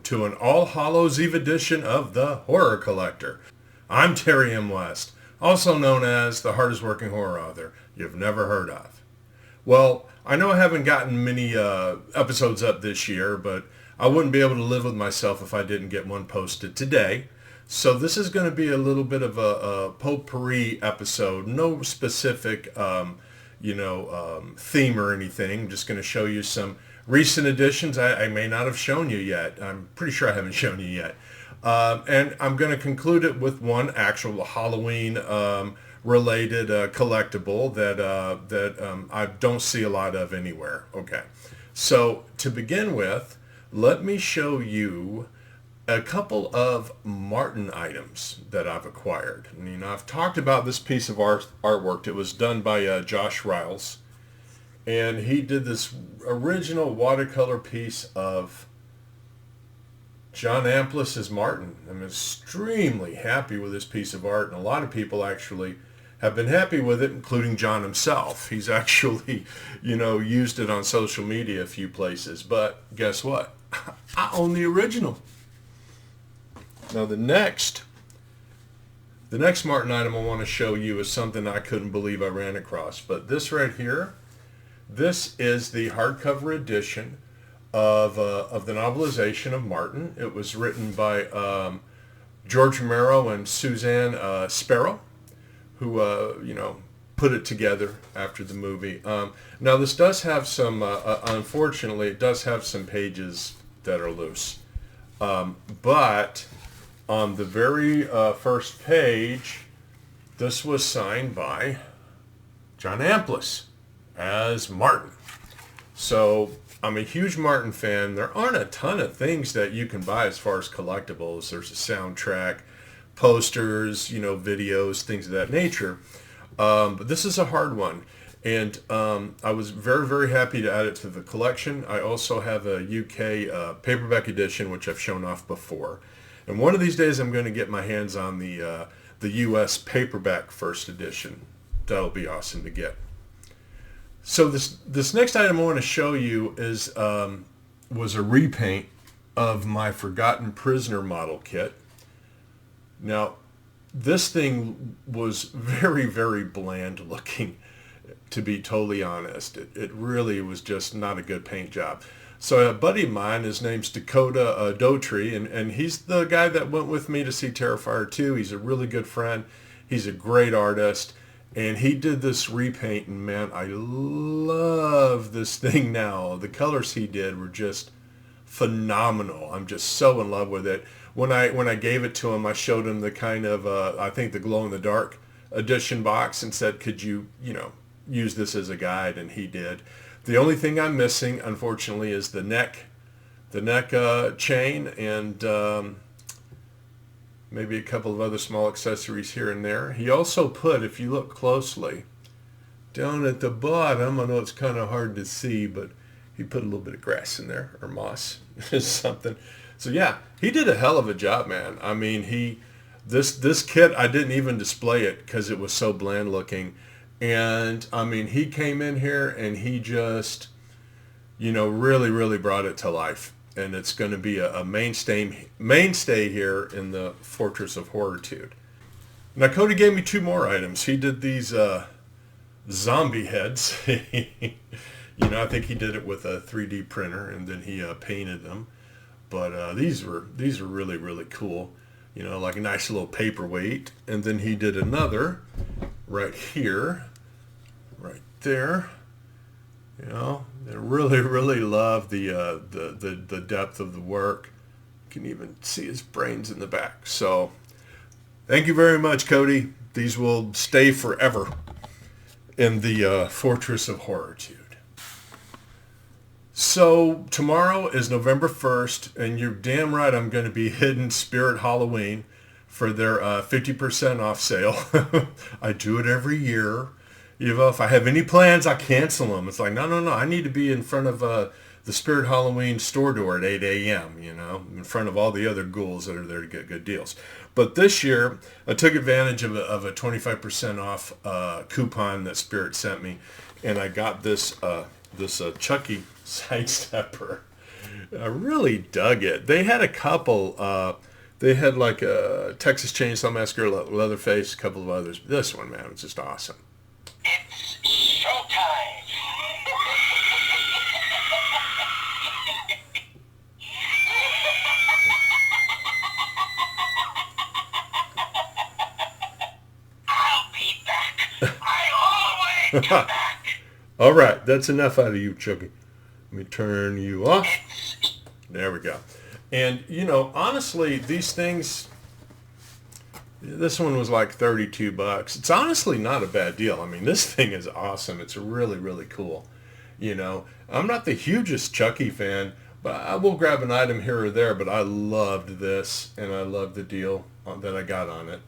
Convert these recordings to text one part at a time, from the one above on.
to an All Hallows Eve edition of The Horror Collector. I'm Terry M. West, also known as the hardest working horror author you've never heard of. Well, I know I haven't gotten many episodes up this year, but I wouldn't be able to live with myself if I didn't get one posted today. So this is going to be a little bit of a potpourri episode, no specific theme or anything. I'm just going to show you some recent editions I may not have shown you yet. I'm pretty sure I haven't shown you yet. And I'm going to conclude it with one actual Halloween related collectible that I don't see a lot of anywhere. Okay, so to begin with, let me show you a couple of Martin items that I've acquired. And, I've talked about this piece of artwork. It was done by Josh Riles. And he did this original watercolor piece of John Amplis' Martin. I'm extremely happy with this piece of art, and a lot of people actually have been happy with it, including John himself. He's actually, used it on social media a few places. But guess what? I own the original. Now the next Martin item I want to show you is something I couldn't believe I ran across. But this right here, this is the hardcover edition of the novelization of Martin. It was written by George Romero and Suzanne Sparrow, who put it together after the movie. Now this does have some, unfortunately, it does have some pages that are loose. But on the very first page, this was signed by John Amplis as Martin. So I'm a huge Martin fan. There aren't a ton of things that you can buy as far as collectibles. There's a soundtrack, posters, videos, things of that nature. But this is a hard one. And I was very, very happy to add it to the collection. I also have a UK paperback edition, which I've shown off before. And one of these days I'm going to get my hands on the US paperback first edition. That'll be awesome to get. So this next item I want to show you is was a repaint of my Forgotten Prisoner model kit. Now, this thing was very, very bland looking, to be totally honest. It really was just not a good paint job. So a buddy of mine, his name's Dakota Dotree, and he's the guy that went with me to see Terrifier 2. He's a really good friend. He's a great artist. And he did this repaint, and man, I love this thing now. The colors he did were just phenomenal. I'm just so in love with it. When I gave it to him, I showed him the kind of, I think the glow-in-the-dark edition box and said, could you, use this as a guide? And he did. The only thing I'm missing, unfortunately, is the neck chain and maybe a couple of other small accessories here and there. He also put, if you look closely, down at the bottom, I know it's kind of hard to see, but he put a little bit of grass in there, or moss, or something. So yeah, he did a hell of a job, man. I mean, this kit, I didn't even display it because it was so bland looking. And I mean, he came in here and he just, really, really brought it to life. And it's going to be a mainstay here in the Fortress of Horritude. Now, Cody gave me two more items. He did these zombie heads. I think he did it with a 3D printer, and then he painted them. But these were really, really cool. Like a nice little paperweight. And then he did another right here, right there. I really, really love the depth of the work. You can even see his brains in the back. So thank you very much, Cody. These will stay forever in the Fortress of Horritude. So tomorrow is November 1st, and you're damn right I'm going to be hitting Spirit Halloween for their 50% off sale. I do it every year. If I have any plans, I cancel them. It's like, no, I need to be in front of the Spirit Halloween store door at 8 a.m., in front of all the other ghouls that are there to get good deals. But this year, I took advantage of a 25% off coupon that Spirit sent me, and I got this Chucky sidestepper. I really dug it. They had a couple. They had like a Texas Chainsaw Massacre, Leatherface, a couple of others. This one, man, was just awesome. It's showtime. I'll be back. I always come back. All right, that's enough out of you, Chucky. Let me turn you off. There we go. And, you know, honestly, these things, this one was like $32. It's honestly not a bad deal. I mean, this thing is awesome. It's really, really cool. You know, I'm not the hugest Chucky fan, but I will grab an item here or there. But I loved this, and I loved the deal that I got on it.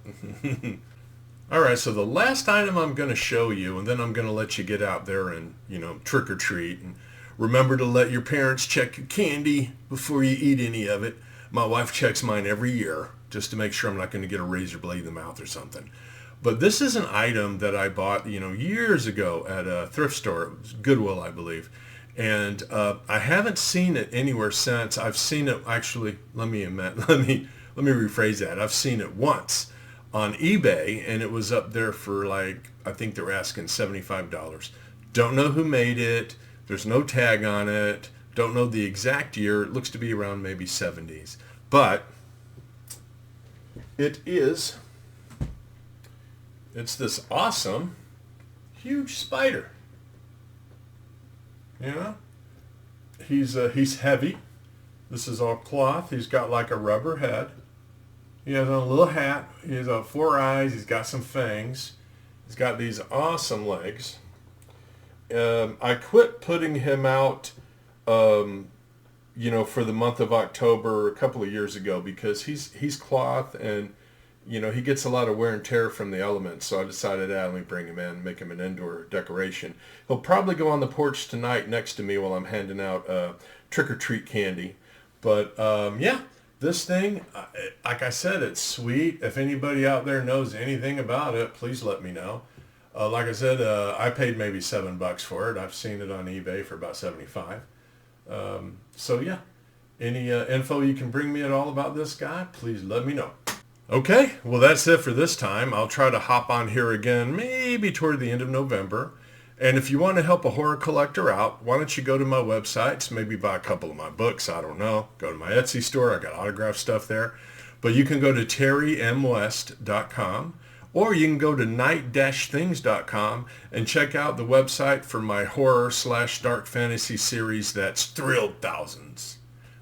All right, so the last item I'm going to show you, and then I'm going to let you get out there and, you know, trick or treat. And remember to let your parents check your candy before you eat any of it. My wife checks mine every year just to make sure I'm not going to get a razor blade in the mouth or something. But this is an item that I bought, you know, years ago at a thrift store. It was Goodwill, I believe. And I haven't seen it anywhere since. I've seen it actually. Let me rephrase that. I've seen it once on eBay, and it was up there for like, I think they were asking $75. Don't know who made it. There's no tag on it. Don't know the exact year. It looks to be around maybe 70s. But it's this awesome, huge spider. You know? He's heavy. This is all cloth. He's got like a rubber head. He has on a little hat. He has 4 eyes. He's got some fangs. He's got these awesome legs. I quit putting him out, you know, for the month of October a couple of years ago because he's cloth and, you know, he gets a lot of wear and tear from the elements. So I decided I'd only bring him in, make him an indoor decoration. He'll probably go on the porch tonight next to me while I'm handing out trick-or-treat candy. But, yeah. This thing, like I said, it's sweet. If anybody out there knows anything about it, please let me know. Like I said, I paid maybe $7 for it. I've seen it on eBay for about 75. So yeah, any info you can bring me at all about this guy, please let me know. Okay, well that's it for this time. I'll try to hop on here again maybe toward the end of November. And if you want to help a horror collector out, why don't you go to my websites, maybe buy a couple of my books, I don't know. Go to my Etsy store, I got autographed stuff there. But you can go to terrymwest.com or you can go to night-things.com and check out the website for my horror/dark fantasy series that's thrilled thousands.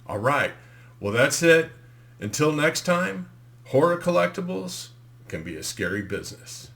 All right, well that's it. Until next time, horror collectibles can be a scary business.